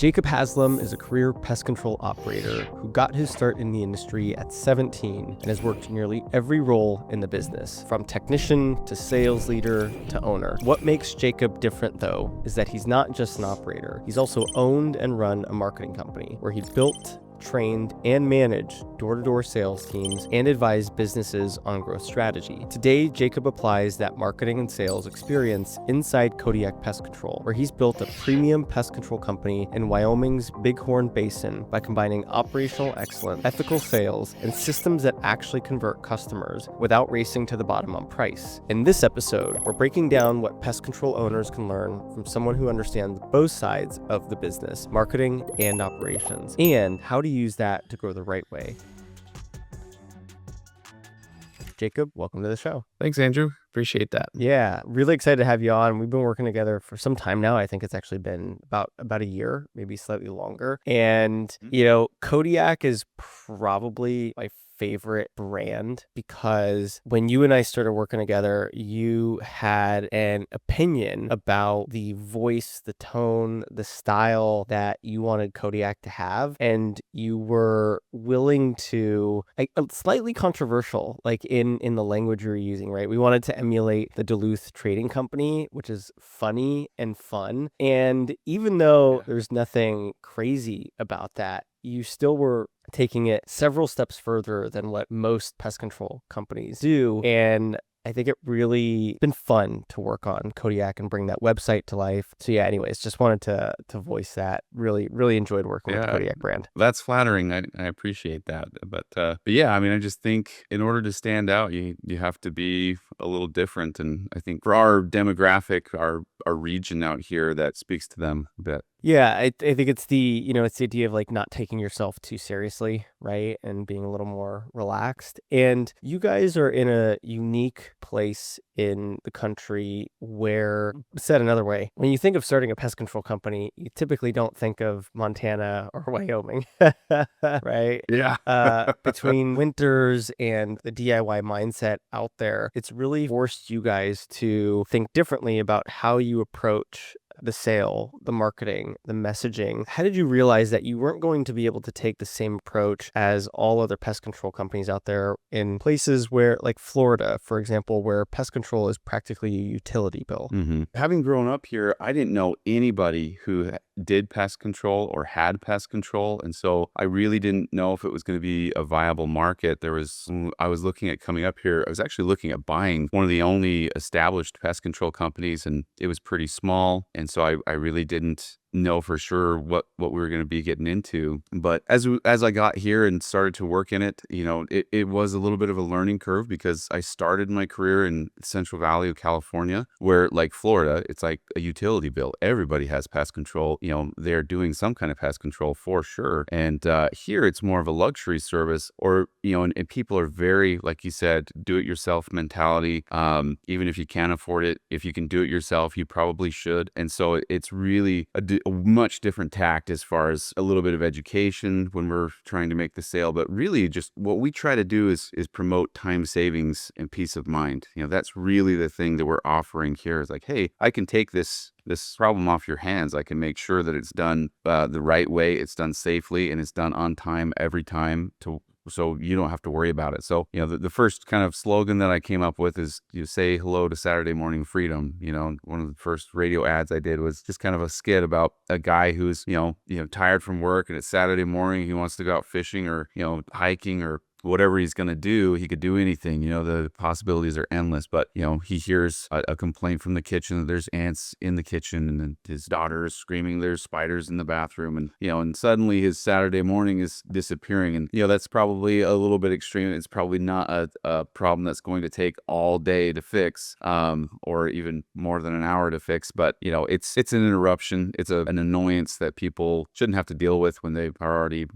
Jacob Haslem is a career pest control operator who got his start in the industry at 17 and has worked nearly every role in the business, from technician to sales leader to owner. What makes Jacob different, though, is that he's not just an operator. He's also owned and run a marketing company where he built, trained, and managed door-to-door sales teams and advised businesses on growth strategy. Today, Jacob applies that marketing and sales experience inside Kodiak Pest Control, where he's built a premium pest control company in Wyoming's Bighorn Basin by combining operational excellence, ethical sales, and systems that actually convert customers without racing to the bottom on price. In this episode, we're breaking down what pest control owners can learn from someone who understands both sides of the business, marketing and operations, and how to use that to grow the right way. Jacob, welcome to the show. Thanks, Andrew. Appreciate that. Yeah, really excited to have you on. We've been working together for some time now. I think it's actually been about a year, maybe slightly longer. And, Kodiak is probably my favorite brand because when you and I started working together, you had an opinion about the voice, the tone, the style that you wanted Kodiak to have. And you were willing to, slightly controversial, like in the language you were using, right? We wanted to emulate the Duluth Trading Company, which is funny and fun. And even though there's nothing crazy about that, you still were taking it several steps further than what most pest control companies do. And I think it really been fun to work on Kodiak and bring that website to life. So yeah, anyways, just wanted to voice that. Really enjoyed working with the Kodiak brand. That's flattering. I appreciate that. But yeah, I just think in order to stand out, you have to be a little different. And I think for our demographic, our region out here, that speaks to them a bit. Yeah, I think it's the idea of not taking yourself too seriously, right? And being a little more relaxed. And you guys are in a unique place in the country where, said another way, when you think of starting a pest control company, you typically don't think of Montana or Wyoming, right? Yeah. Between winters and the DIY mindset out there, it's really forced you guys to think differently about how you approach the sale, the marketing, the messaging. How did you realize that you weren't going to be able to take the same approach as all other pest control companies out there in places where, like Florida, for example, where pest control is practically a utility bill? Mm-hmm. Having grown up here, I didn't know anybody who did pest control or had pest control. And so I really didn't know if it was going to be a viable market. I was looking at coming up here. I was actually looking at buying one of the only established pest control companies, and it was pretty small. And so I really didn't know for sure what we were going to be getting into. But as I got here and started to work in it, it was a little bit of a learning curve because I started my career in Central Valley of California, where, like Florida, it's like a utility bill. Everybody has pest control. They're doing some kind of pest control for sure. And here it's more of a luxury service, or and people are very, like you said, do-it-yourself mentality. Even if you can't afford it, if you can do it yourself, you probably should. And so it's really a much different tact as far as a little bit of education when we're trying to make the sale. But really, just what we try to do is promote time savings and peace of mind. That's really the thing that we're offering here, is like, hey, I can take this problem off your hands. I can make sure that it's done the right way, it's done safely, and it's done on time every time, so you don't have to worry about it. So, the first kind of slogan that I came up with is, you say hello to Saturday morning freedom. One of the first radio ads I did was just kind of a skit about a guy who's, tired from work, and it's Saturday morning. He wants to go out fishing or, hiking or whatever he's going to do. He could do anything. The possibilities are endless. But, he hears a complaint from the kitchen that there's ants in the kitchen, and then his daughter is screaming there's spiders in the bathroom. And, and suddenly his Saturday morning is disappearing. And, that's probably a little bit extreme. It's probably not a problem that's going to take all day to fix, or even more than an hour to fix. But, it's an interruption. It's an annoyance that people shouldn't have to deal with when they are already,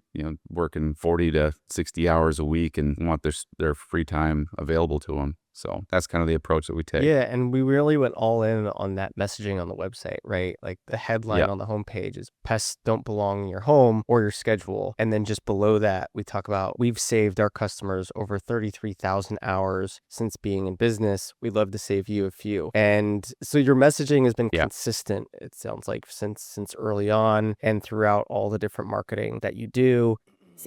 working 40 to 60 hours a week and want their free time available to them. So that's kind of the approach that we take. Yeah, and we really went all in on that messaging on the website, right? Like the headline Yeah. on the homepage is pests don't belong in your home or your schedule. And then just below that, we talk about we've saved our customers over 33,000 hours since being in business. We'd love to save you a few. And so your messaging has been Yeah. consistent, it sounds like, since early on and throughout all the different marketing that you do.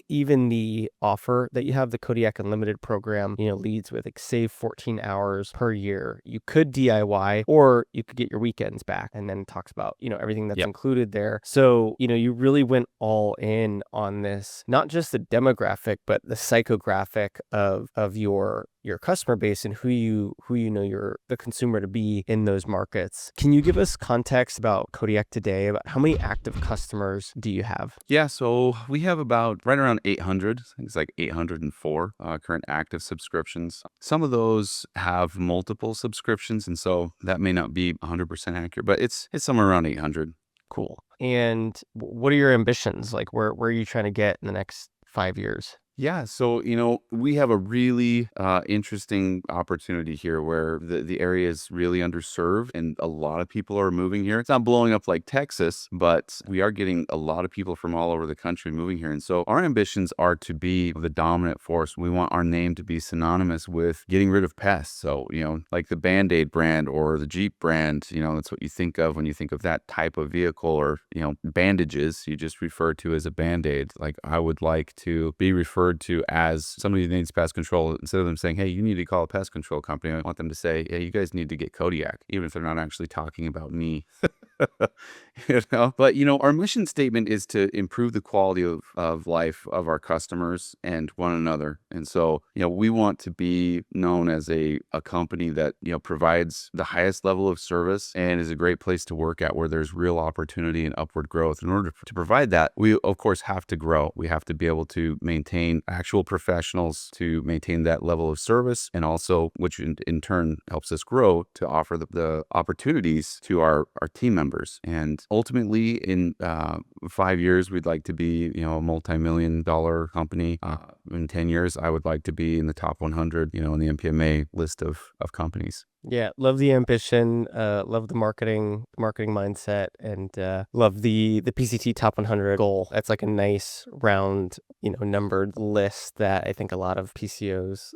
Even the offer that you have, the Kodiak Unlimited program, leads with like save 14 hours per year. You could DIY or you could get your weekends back, and then it talks about, everything that's Yeah. included there. So, you really went all in on this, not just the demographic, but the psychographic of your customer base and who you know you're the consumer to be in those markets. Can you give us context about Kodiak today? About how many active customers do you have? Yeah, so we have about right around 800. I think it's like 804 current active subscriptions. Some of those have multiple subscriptions, and so that may not be 100% accurate, but it's somewhere around 800. Cool. And what are your ambitions? Like, where are you trying to get in the next 5 years? Yeah, so we have a really interesting opportunity here where the area is really underserved and a lot of people are moving here. It's not blowing up like Texas, but we are getting a lot of people from all over the country moving here. And so our ambitions are to be the dominant force. We want our name to be synonymous with getting rid of pests. So, like the Band-Aid brand or the Jeep brand, that's what you think of when you think of that type of vehicle, or, bandages you just refer to as a Band-Aid. Like I would like to be referred to as somebody that needs pest control. Instead of them saying, hey, you need to call a pest control company, I want them to say, hey, you guys need to get Kodiak, even if they're not actually talking about me. But our mission statement is to improve the quality of life of our customers and one another. And so we want to be known as a company that provides the highest level of service and is a great place to work at, where there's real opportunity and upward growth. In order to provide that, we of course have to grow. We have to be able to maintain actual professionals to maintain that level of service, and also, which in turn helps us grow, to offer the opportunities to our team members. And ultimately, in 5 years, we'd like to be, a multi-million-dollar company. In 10 years, I would like to be in the top 100, in the MPMA list of companies. Yeah, love the ambition, love the marketing mindset, and love the PCT Top 100 goal. That's like a nice round, numbered list that I think a lot of PCOs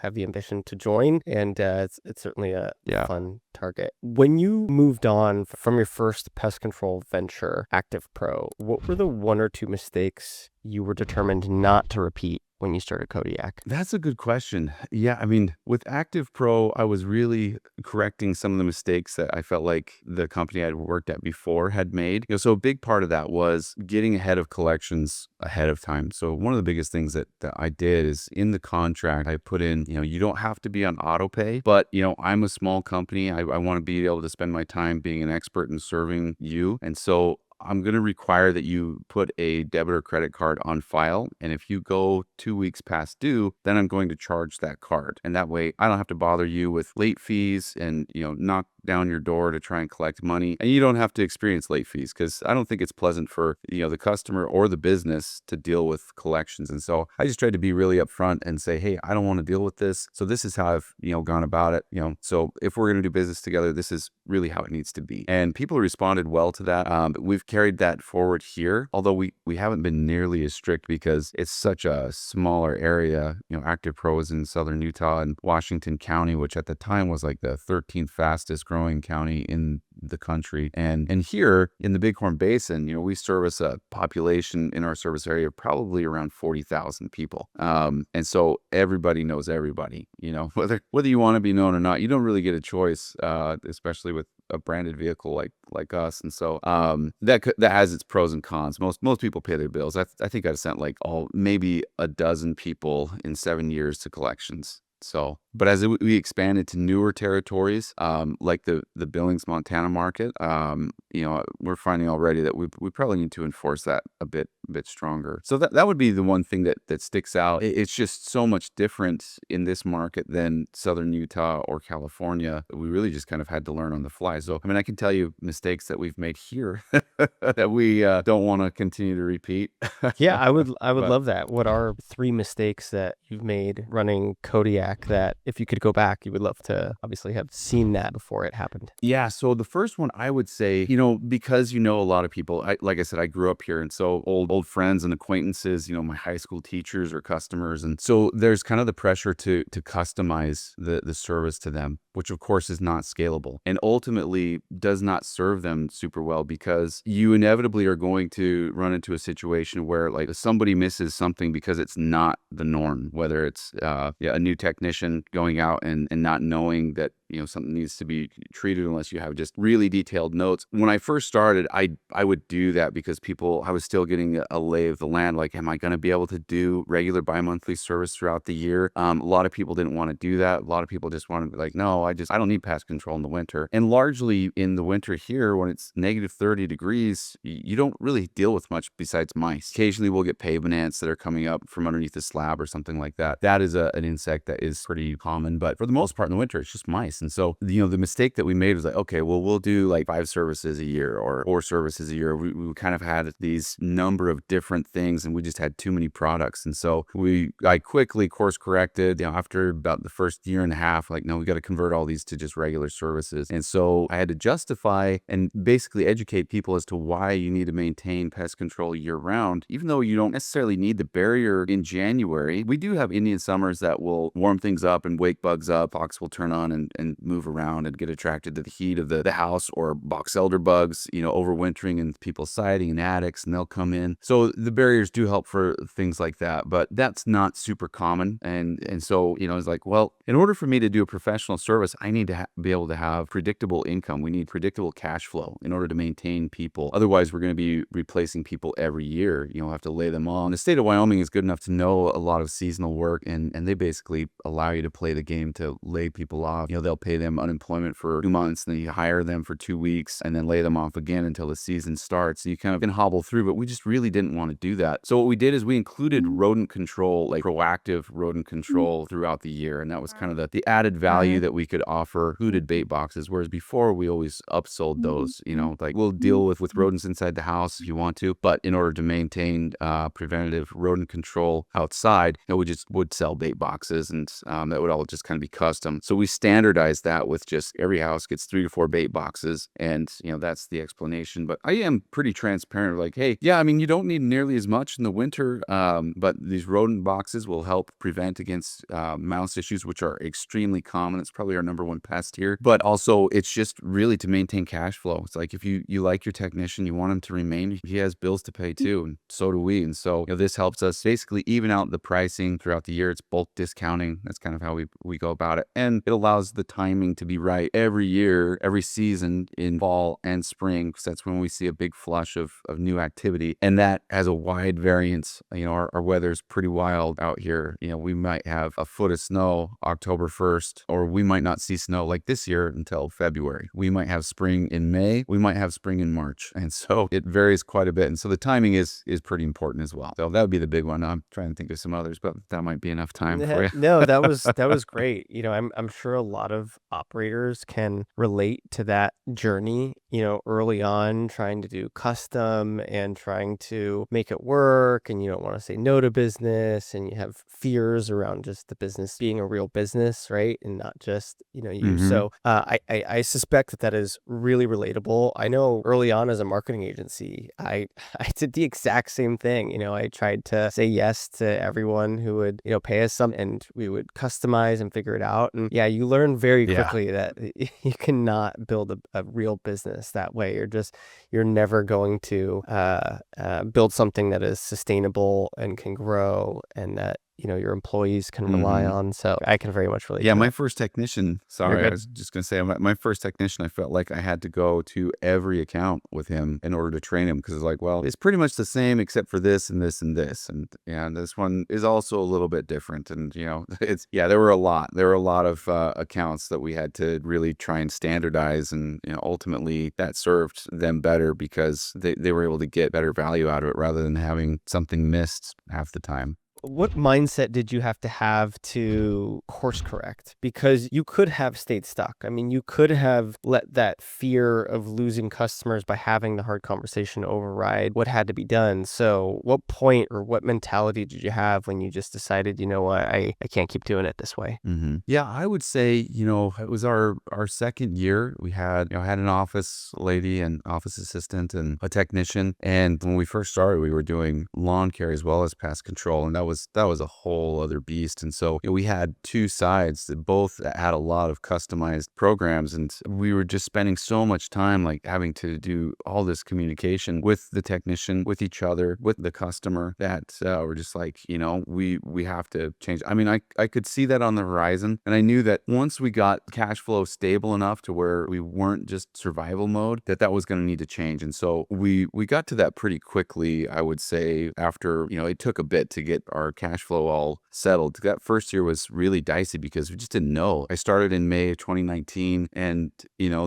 have the ambition to join, and it's certainly a fun target. When you moved on from your first pest control venture, Active Pro, what were the one or two mistakes you were determined not to repeat when you started Kodiak? That's a good question. Yeah, I mean, with Active Pro, I was really correcting some of the mistakes that I felt like the company I'd worked at before had made. So a big part of that was getting ahead of collections ahead of time. So one of the biggest things that I did is, in the contract, I put in, you don't have to be on auto pay, but, I'm a small company. I want to be able to spend my time being an expert in serving you. And so I'm going to require that you put a debit or credit card on file. And if you go 2 weeks past due, then I'm going to charge that card. And that way I don't have to bother you with late fees and, knock down your door to try and collect money. And you don't have to experience late fees, because I don't think it's pleasant for, the customer or the business to deal with collections. And so I just tried to be really upfront and say, hey, I don't want to deal with this. So this is how I've, gone about it. So if we're going to do business together, this is really how it needs to be. And people responded well to that. We've carried that forward here, although we haven't been nearly as strict because it's such a smaller area. Active Pro is in southern Utah and Washington County, which at the time was like the 13th fastest growing county in the country. And here in the Bighorn Basin, we service a population in our service area probably around 40,000 people. And so everybody knows everybody, whether you want to be known or not. You don't really get a choice, especially with a branded vehicle like us. And so that has its pros and cons. Most people pay their bills. I think I've sent maybe a dozen people in 7 years to collections. So, but as we expanded to newer territories, like the Billings, Montana market, we're finding already that we probably need to enforce that a bit stronger. So that would be the one thing that sticks out. It's just so much different in this market than southern Utah or California. We really just kind of had to learn on the fly. So, I mean, I can tell you mistakes that we've made here that we don't want to continue to repeat. Yeah, I would love that. What are 3 mistakes that you've made running Kodiak that if you could go back, you would love to obviously have seen that before it happened. Yeah, so the first one I would say, because a lot of people, like I said, I grew up here, and so old friends and acquaintances, my high school teachers or customers, and so there's kind of the pressure to customize the service to them, which of course is not scalable and ultimately does not serve them super well, because you inevitably are going to run into a situation where like somebody misses something because it's not the norm, whether it's a new technician going out and not knowing that something needs to be treated unless you have just really detailed notes. When I first started, I would do that because I was still getting a lay of the land. Like, am I going to be able to do regular bi-monthly service throughout the year? A lot of people didn't want to do that. A lot of people just wanted to be like, no, I don't need pest control in the winter. And largely in the winter here, when it's negative 30 degrees, you don't really deal with much besides mice. Occasionally we'll get pavement ants that are coming up from underneath the slab or something like that. That is an insect that is pretty common, but for the most part in the winter, it's just mice. And so, the mistake that we made was like, okay, well, we'll do like 5 services a year or 4 services a year. We kind of had these number of different things, and we just had too many products. And so I quickly course corrected, after about the first year and a half, like, no, we got to convert all these to just regular services. And so I had to justify and basically educate people as to why you need to maintain pest control year round, even though you don't necessarily need the barrier in January. We do have Indian summers that will warm things up and wake bugs up. Hawks will turn on and move around and get attracted to the heat of the house, or box elder bugs, overwintering in people's siding and attics, and they'll come in. So the barriers do help for things like that, but that's not super common. And so, it's like, well, in order for me to do a professional service, I need to be able to have predictable income. We need predictable cash flow in order to maintain people. Otherwise, we're going to be replacing people every year. Have to lay them on. The state of Wyoming is good enough to know a lot of seasonal work, and they basically allow you to play the game to lay people off. They'll pay them unemployment for 2 months, then you hire them for 2 weeks, and then lay them off again until the season starts. So you kind of can hobble through, but we just really didn't want to do that. So what we did is we included rodent control, like proactive rodent control throughout the year. And that was kind of the added value that we could offer hooded bait boxes. Whereas before we always upsold those, like we'll deal with rodents inside the house if you want to, but in order to maintain preventative rodent control outside, we just would sell bait boxes, and that would all just kind of be custom. So we standardized that with just every house gets 3 to 4 bait boxes. And, that's the explanation. But I am pretty transparent. Like, hey, yeah, I mean, you don't need nearly as much in the winter, but these rodent boxes will help prevent against mouse issues, which are extremely common. It's probably our number one pest here. But also, it's just really to maintain cash flow. It's like if you like your technician, you want him to remain, he has bills to pay too, and so do we. And so, this helps us basically even out the pricing throughout the year. It's bulk discounting. That's kind of how we go about it. And it allows the timing to be right every year, every season in fall and spring, because that's when we see a big flush of new activity. And that has a wide variance. Our weather's pretty wild out here. We might have a foot of snow October 1st, or we might not see snow like this year until February. We might have spring in May. We might have spring in March. And so it varies quite a bit. And so the timing is pretty important as well. So that would be the big one. I'm trying to think of some others, but that might be enough time for you. No, that was great. I'm sure a lot of operators can relate to that journey, early on, trying to do custom and trying to make it work, and you don't want to say no to business, and you have fears around just the business being a real business, right? And not just, you. Mm-hmm. So I suspect that is really relatable. I know early on as a marketing agency, I did the exact same thing. I tried to say yes to everyone who would, pay us some, and we would customize and figure it out. And yeah, you learn very quickly that you cannot build a real business that way. You're never going to build something that is sustainable and can grow, and that your employees can rely on. So I can very much relate. Yeah, to my that. first technician, sorry, I was just going to say, my first technician, I felt like I had to go to every account with him in order to train him, because it's like, well, it's pretty much the same except for this and this and this. And this one is also a little bit different. And, there were a lot. There were a lot of accounts that we had to really try and standardize. And, ultimately that served them better because they were able to get better value out of it rather than having something missed half the time. what mindset did you have to course correct? Because you could have stayed stuck. I mean, you could have let that fear of losing customers by having the hard conversation override what had to be done. So what point or what mentality did you have when you just decided, you know what, I can't keep doing it this way? Yeah, I would say, it was our second year. We had, had an office lady and office assistant and a technician. And when we first started, we were doing lawn care as well as pest control. And that was a whole other beast. And so we had two sides that both had a lot of customized programs. And we were just spending so much time like having to do all this communication with the technician, with each other, with the customer that we're just like, we have to change. I mean, I could see that on the horizon. And I knew that once we got cash flow stable enough to where we weren't just survival mode, that was going to need to change. And so we got to that pretty quickly, I would say, after, it took a bit to get our cash flow all settled. That first year was really dicey because we just didn't know. I started in May of 2019 and,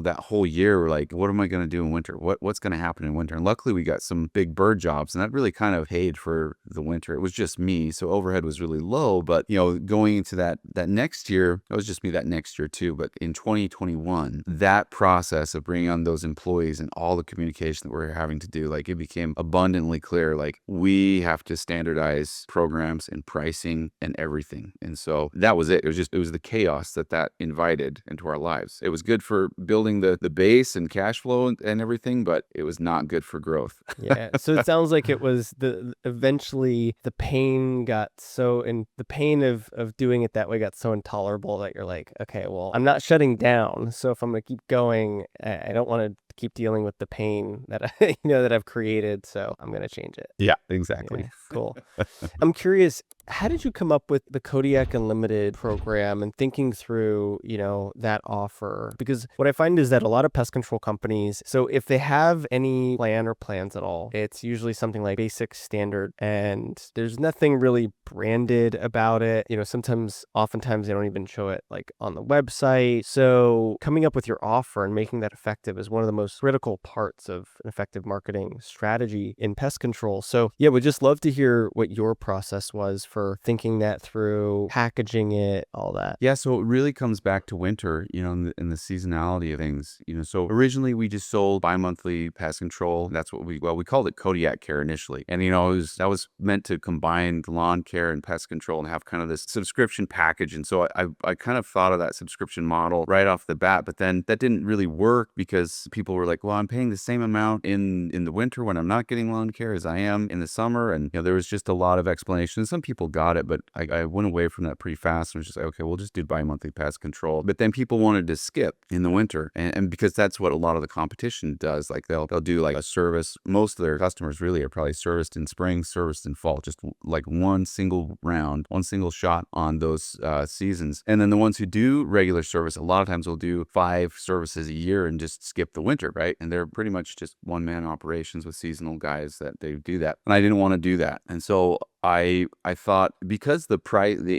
that whole year, we're like, what am I going to do in winter? What's going to happen in winter? And luckily we got some big bird jobs and that really kind of paid for the winter. It was just me. So overhead was really low, but, going into that next year, it was just me that next year too. But in 2021, that process of bringing on those employees and all the communication that we're having to do, like it became abundantly clear, like we have to standardize programs and pricing and everything. And so that was it. It was the chaos that invited into our lives. It was good for building the base and cash flow and everything, but it was not good for growth. Yeah. So it sounds like it was eventually the pain got so, and the pain of doing it that way got so intolerable that you're like, okay, well, I'm not shutting down. So if I'm going to keep going, I don't want to keep dealing with the pain that that I've created. So I'm going to change it. Yeah, exactly. Yeah, cool. I'm curious, how did you come up with the Kodiak Unlimited program and thinking through, that offer? Because what I find is that a lot of pest control companies, so if they have any plan or plans at all, it's usually something like basic standard and there's nothing really branded about it. Oftentimes they don't even show it like on the website. So coming up with your offer and making that effective is one of the most critical parts of an effective marketing strategy in pest control. So yeah, we'd just love to hear what your process was for thinking that through, packaging it, all that. Yeah, so it really comes back to winter, in the seasonality of things. So originally we just sold bi-monthly pest control. That's what we called it Kodiak Care initially. And, that was meant to combine lawn care and pest control and have kind of this subscription package. And so I kind of thought of that subscription model right off the bat, but then that didn't really work because people were like, well, I'm paying the same amount in the winter when I'm not getting lawn care as I am in the summer. And, there was just a lot of explanation. Some people got it, but I went away from that pretty fast and was just like, okay, we'll just do bi-monthly pest control. But then people wanted to skip in the winter. And because that's what a lot of the competition does. Like they'll do like a service. Most of their customers really are probably serviced in spring, serviced in fall, just like one single round, one single shot on those seasons. And then the ones who do regular service, a lot of times will do 5 services a year and just skip the winter, right? And they're pretty much just one-man operations with seasonal guys that they do that. And I didn't want to do that. And so I thought because the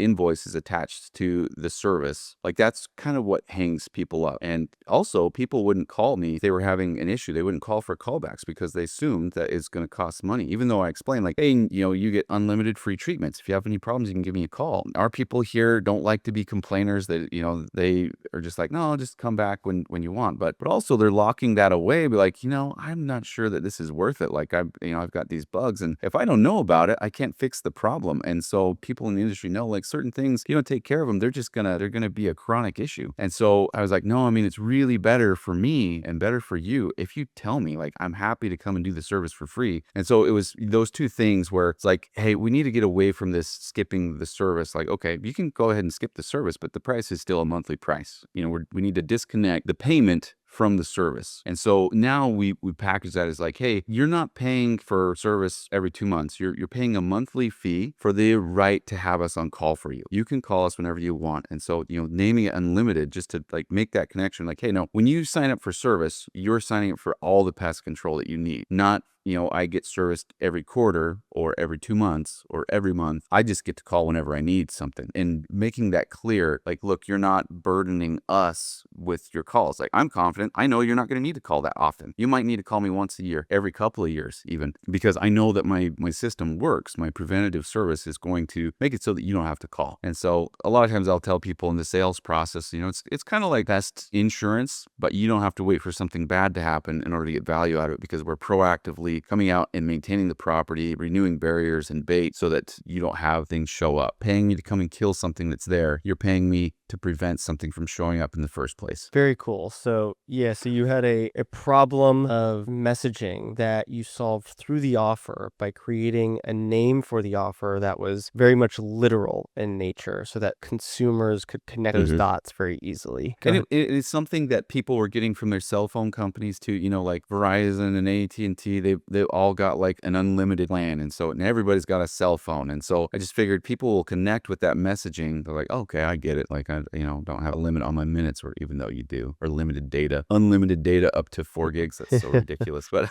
invoice is attached to the service, like that's kind of what hangs people up. And also people wouldn't call me if they were having an issue. They wouldn't call for callbacks because they assumed that it's going to cost money, even though I explained like, hey, you get unlimited free treatments. If you have any problems, you can give me a call. Our people here don't like to be complainers. That they are just like, no, just come back when you want. But also they're locking that away. Be like, I'm not sure that this is worth it. Like I've got these bugs, and if I don't know about it, I can't fix the problem. And so people in the industry know like certain things, you don't take care of them, they're gonna be a chronic issue. And so I was like, no, I mean, it's really better for me and better for you if you tell me, like, I'm happy to come and do the service for free. And so it was those two things where it's like, hey, we need to get away from this skipping the service. Like, okay, you can go ahead and skip the service, but the price is still a monthly price. We need to disconnect the payment from the service. And so now we package that as like, hey, you're not paying for service every 2 months. You're paying a monthly fee for the right to have us on call for you. You can call us whenever you want. And so, naming it unlimited just to like make that connection, like, hey, no, when you sign up for service, you're signing up for all the pest control that you need, not I get serviced every quarter or every 2 months or every month. I just get to call whenever I need something, and making that clear, like, look, you're not burdening us with your calls. Like, I'm confident. I know you're not going to need to call that often. You might need to call me once a year, every couple of years even, because I know that my system works. My preventative service is going to make it so that you don't have to call. And so a lot of times I'll tell people in the sales process, it's kind of like pest insurance, but you don't have to wait for something bad to happen in order to get value out of it, because we're proactively coming out and maintaining the property, renewing barriers and bait so that you don't have things show up. Paying me to come and kill something that's there, you're paying me to prevent something from showing up in the first place. Very cool. So you had a problem of messaging that you solved through the offer by creating a name for the offer that was very much literal in nature so that consumers could connect those dots very easily. And it is something that people were getting from their cell phone companies too, like Verizon and AT&T, they've all got like an unlimited plan. And so everybody's got a cell phone. And so I just figured people will connect with that messaging. They're like, okay, I get it. Like, I don't have a limit on my minutes, or even though you do, or unlimited data up to 4 gigs. That's so ridiculous. But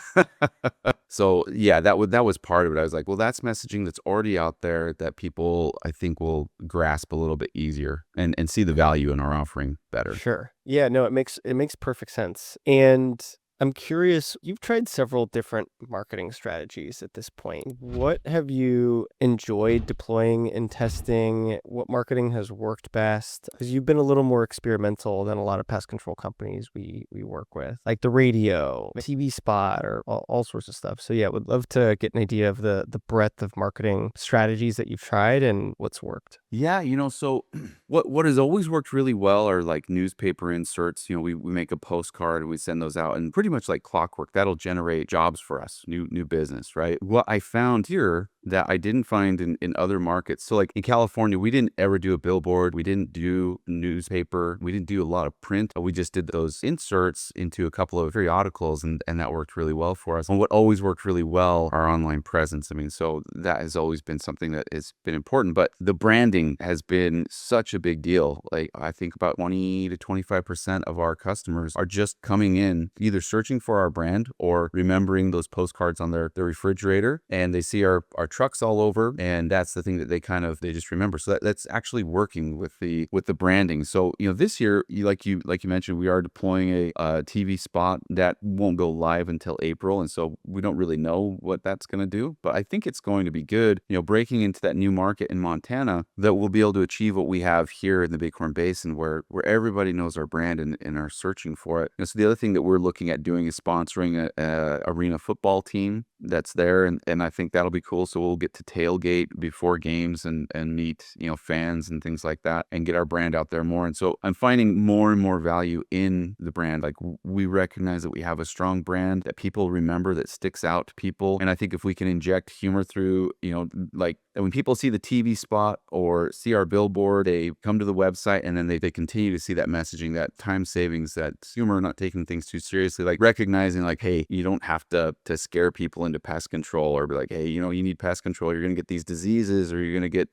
so yeah, that was part of it. I was like, well, that's messaging that's already out there that people, I think, will grasp a little bit easier and see the value in our offering better. Sure. Yeah, no, it makes perfect sense. And I'm curious, you've tried several different marketing strategies at this point. What have you enjoyed deploying and testing? What marketing has worked best? Because you've been a little more experimental than a lot of pest control companies we work with, like the radio, TV spot, or all sorts of stuff. So yeah, would love to get an idea of the breadth of marketing strategies that you've tried and what's worked. Yeah, so what has always worked really well are like newspaper inserts. We make a postcard and we send those out, and pretty much like clockwork, that'll generate jobs for us, new business, right? What I found here that I didn't find in other markets. So like in California, we didn't ever do a billboard. We didn't do newspaper. We didn't do a lot of print. We just did those inserts into a couple of periodicals, and that worked really well for us. And what always worked really well, our online presence. I mean, so that has always been something that has been important, but the branding has been such a big deal. Like, I think about 20 to 25% of our customers are just coming in, either searching for our brand or remembering those postcards on their refrigerator, and they see our trucks all over, and that's the thing that they just remember. So that's actually working with the branding. So this year, like you mentioned, we are deploying a TV spot that won't go live until April, and so we don't really know what that's going to do, but I think it's going to be good. Breaking into that new market in Montana, that we'll be able to achieve what we have here in the Bighorn Basin, where everybody knows our brand and are searching for it. So the other thing that we're looking at doing is sponsoring a arena football team that's there, and I think that'll be cool. So we'll get to tailgate before games and meet fans and things like that, and get our brand out there more. And so I'm finding more and more value in the brand. Like, we recognize that we have a strong brand that people remember, that sticks out to people. And I think if we can inject humor through, like when people see the TV spot or see our billboard, they come to the website, and then they continue to see that messaging, that time savings, that humor, not taking things too seriously, like recognizing like, hey, you don't have to scare people into pest control, or be like, hey, you need pest control, you're going to get these diseases, or you're going to get,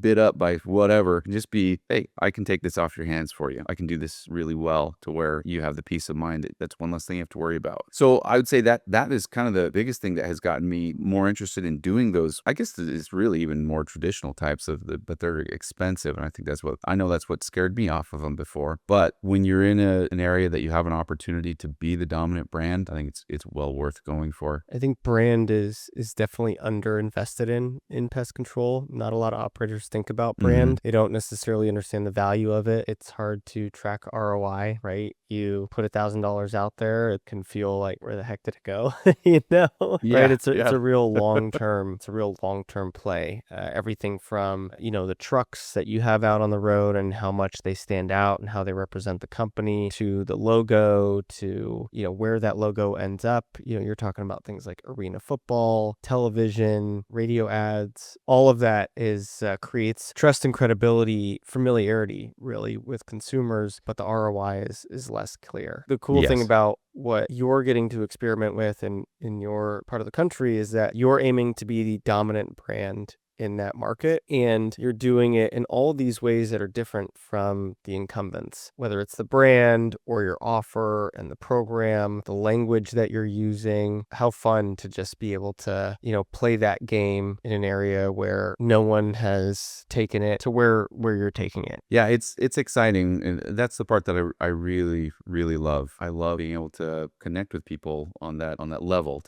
bit up by whatever. Just be, hey, I can take this off your hands for you. I can do this really well to where you have the peace of mind. That's one less thing you have to worry about. So I would say that is kind of the biggest thing that has gotten me more interested in doing those. I guess it's really even more traditional types but they're expensive. And I think that's what scared me off of them before. But when you're in an area that you have an opportunity to be the dominant brand, I think it's well worth going for. I think brand is definitely underinvested in pest control. Not a lot of operators think about brand. They don't necessarily understand the value of it. It's hard to track ROI, right? You put $1,000 out there, it can feel like, where the heck did it go? Right? It's a real long-term play. Everything from, the trucks that you have out on the road and how much they stand out and how they represent the company, to the logo, to, where that logo ends up. You're talking about things like arena football, television, radio ads. All of that creates trust and credibility, familiarity, really, with consumers, but the ROI is less clear. The cool thing about what you're getting to experiment with in your part of the country is that you're aiming to be the dominant brand in that market, and you're doing it in all these ways that are different from the incumbents, whether it's the brand or your offer and the program, the language that you're using. How fun to just be able to, play that game in an area where no one has taken it to where you're taking it. Yeah, it's exciting, and that's the part that I really really love. I love being able to connect with people on that level.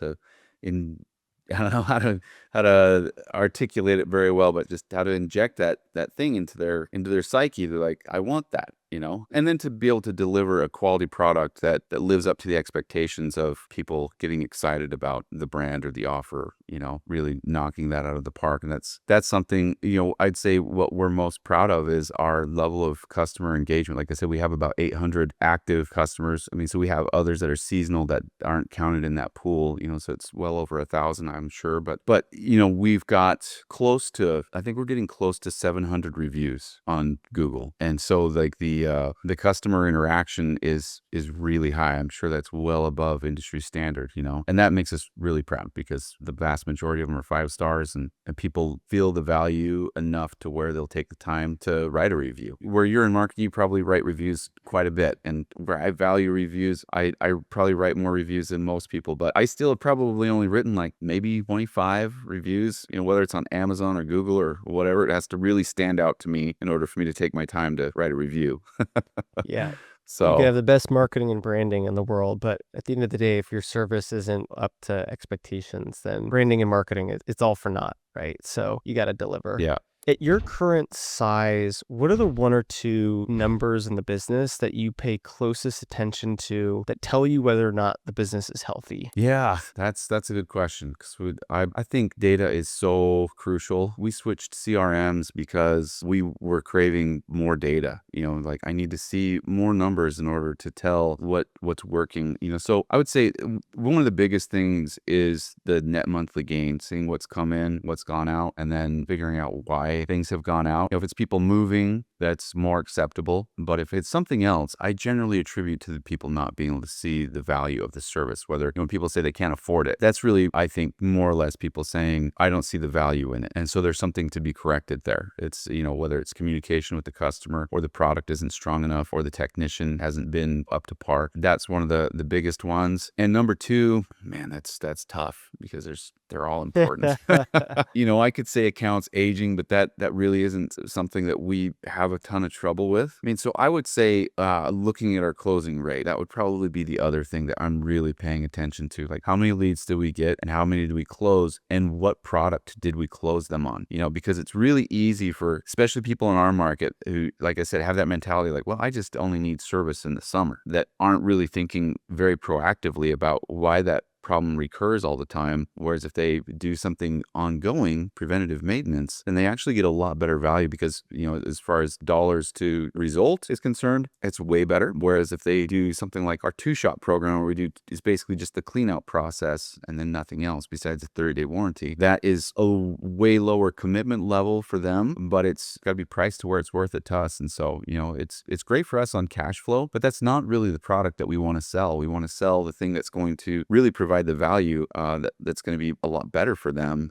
In I don't know how to articulate it very well, but just how to inject that thing into their psyche. They're like, I want that. And then to be able to deliver a quality product that lives up to the expectations of people getting excited about the brand or the offer. Really knocking that out of the park, and that's something. I'd say what we're most proud of is our level of customer engagement. Like I said, we have about 800 active customers. I mean, so we have others that are seasonal that aren't counted in that pool. So it's well over 1,000, I'm sure. But we've got I think we're getting close to 700 reviews on Google, and so like the customer interaction is really high. I'm sure that's well above industry standard. And that makes us really proud because the vast majority of them are 5 stars, and people feel the value enough to where they'll take the time to write a review. Where you're in marketing, you probably write reviews quite a bit, and where I value reviews, I probably write more reviews than most people, but I still have probably only written like maybe 25 reviews, whether it's on Amazon or Google or whatever. It has to really stand out to me in order for me to take my time to write a review. Yeah. You can So have the best marketing and branding in the world, but at the end of the day, if your service isn't up to expectations, then branding and marketing, it's all for naught, right? So you got to deliver. yeah. At your current size, what are the 1 or 2 numbers in the business that you pay closest attention to that tell you whether or not the business is healthy? Yeah, that's a good question because I think data is so crucial. We switched CRMs because we were craving more data. Like I need to see more numbers in order to tell what's working. So I would say one of the biggest things is the net monthly gain, seeing what's come in, what's gone out, and then figuring out why things have gone out. If it's people moving, that's more acceptable. But if it's something else, I generally attribute to the people not being able to see the value of the service. Whether when people say they can't afford it, that's really, I think, more or less people saying I don't see the value in it. And so there's something to be corrected there. It's whether it's communication with the customer, or the product isn't strong enough, or the technician hasn't been up to par. That's one of the biggest ones. And number 2, man, that's tough because they're all important. I could say accounts aging, but that really isn't something that we have a ton of trouble with. I mean, so I would say looking at our closing rate, that would probably be the other thing that I'm really paying attention to. Like how many leads did we get and how many did we close and what product did we close them on? Because it's really easy for especially people in our market who, like I said, have that mentality like, well, I just only need service in the summer, that aren't really thinking very proactively about why that problem recurs all the time. Whereas if they do something ongoing, preventative maintenance, then they actually get a lot better value because, as far as dollars to result is concerned, it's way better. Whereas if they do something like our 2-shot program where we do is basically just the clean out process and then nothing else besides a 30-day warranty, that is a way lower commitment level for them, but it's got to be priced to where it's worth it to us. And so, it's great for us on cash flow, but that's not really the product that we want to sell. We want to sell the thing that's going to really provide the value that's going to be a lot better for them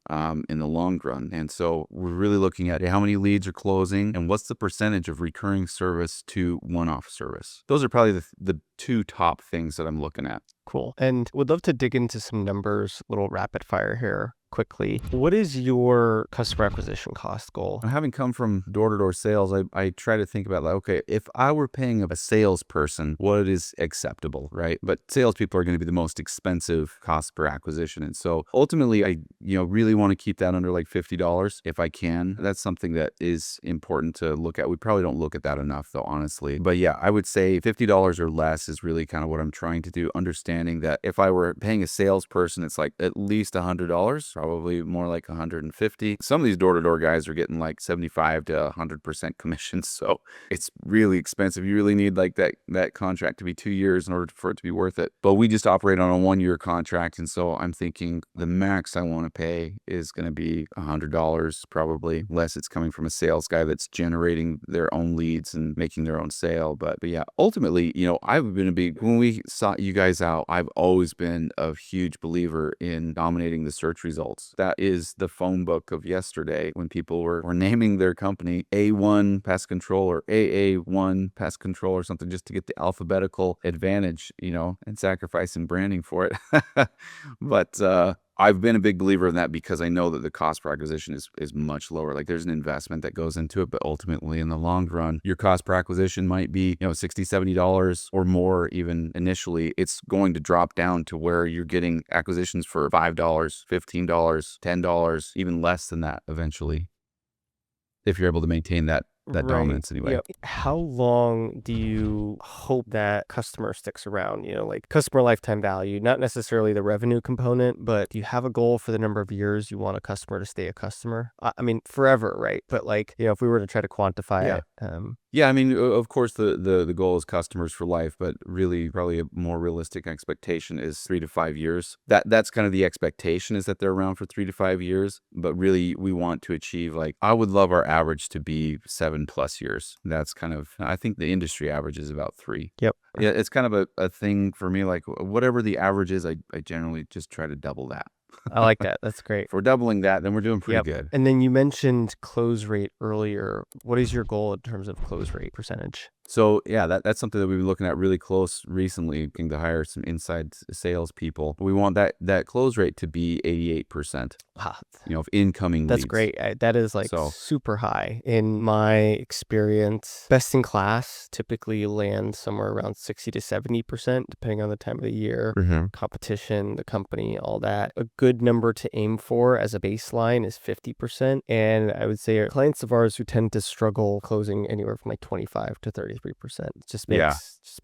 in the long run. And so we're really looking at how many leads are closing and what's the percentage of recurring service to one-off service. Those are probably the 2 top things that I'm looking at. Cool. And would love to dig into some numbers, little rapid fire here. Quickly, what is your customer acquisition cost goal? Having come from door-to-door sales, I try to think about like, okay, if I were paying a salesperson, what is acceptable, right? But salespeople are going to be the most expensive cost per acquisition. And so ultimately, I really want to keep that under like $50 if I can. That's something that is important to look at. We probably don't look at that enough though, honestly. But yeah, I would say $50 or less is really kind of what I'm trying to do, understanding that if I were paying a salesperson, it's like at least $100. Probably more like 150. Some of these door-to-door guys are getting like 75 to 100% commissions, so it's really expensive. You really need like that contract to be 2 years in order for it to be worth it. But we just operate on a 1-year contract, and so I'm thinking the max I want to pay is going to be $100, probably, unless it's coming from a sales guy that's generating their own leads and making their own sale. But yeah, ultimately, I've been when we sought you guys out, I've always been a huge believer in dominating the search results. results. That is the phone book of yesterday when people were naming their company A1 Pest Control or AA1 Pest Control or something just to get the alphabetical advantage, and sacrificing branding for it. But I've been a big believer in that because I know that the cost per acquisition is much lower. Like there's an investment that goes into it, but ultimately in the long run, your cost per acquisition might be, $60, $70 or more even initially. It's going to drop down to where you're getting acquisitions for $5, $15, $10, even less than that eventually, if you're able to maintain that dominance anyway. Yeah. How long do you hope that customer sticks around? Like customer lifetime value, not necessarily the revenue component, but do you have a goal for the number of years you want a customer to stay a customer? I mean, forever, right? But like, if we were to try to quantify it. Yeah, I mean, of course, the goal is customers for life, but really, probably a more realistic expectation is 3 to 5 years. That's kind of the expectation, is that they're around for 3 to 5 years. But really, we want to achieve, like, I would love our average to be 7+ years. That's kind of, I think the industry average is about 3. Yep. Yeah, it's kind of a thing for me. Like whatever the average is, I generally just try to double that. I like that. That's great. If we're doubling that, then we're doing pretty good. And then you mentioned close rate earlier. What is your goal in terms of close rate percentage? So yeah, that's something that we've been looking at really close recently, looking to hire some inside sales people. We want that close rate to be 88%. Of incoming leads. That's great. That is like super high. In my experience, best in class typically land somewhere around 60 to 70%, depending on the time of the year, competition, the company, all that. A good number to aim for as a baseline is 50%. And I would say clients of ours who tend to struggle closing anywhere from like 25 to 33%. It just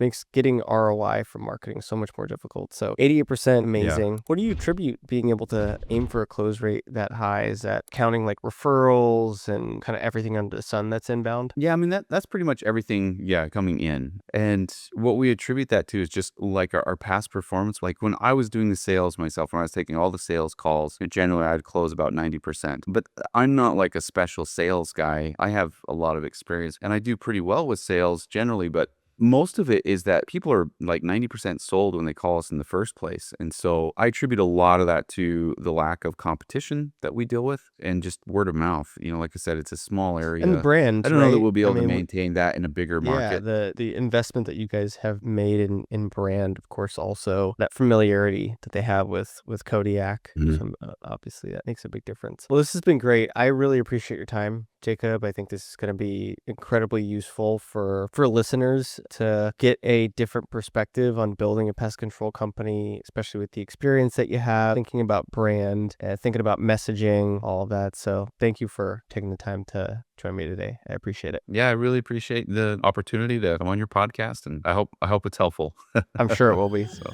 makes getting ROI from marketing so much more difficult. So 88%, amazing. Yeah. What do you attribute being able to aim for a close rate that high? Is that counting like referrals and kind of everything under the sun that's inbound? Yeah, I mean, that's pretty much everything, coming in. And what we attribute that to is just like our past performance. Like when I was doing the sales myself, when I was taking all the sales calls, generally I'd close about 90%. But I'm not like a special sales guy. I have a lot of experience and I do pretty well with sales generally, but most of it is that people are like 90% sold when they call us in the first place. And so I attribute a lot of that to the lack of competition that we deal with and just word of mouth. Like I said, it's a small area. And brand, I don't know that we'll be able to maintain that in a bigger market. Yeah, the investment that you guys have made in brand, of course, also that familiarity that they have with Kodiak. So, obviously, that makes a big difference. Well, this has been great. I really appreciate your time, Jacob. I think this is going to be incredibly useful for listeners to get a different perspective on building a pest control company, especially with the experience that you have, thinking about brand, thinking about messaging, all of that. So thank you for taking the time to join me today. I appreciate it. Yeah, I really appreciate the opportunity to come on your podcast, and I hope it's helpful. I'm sure it will be. So.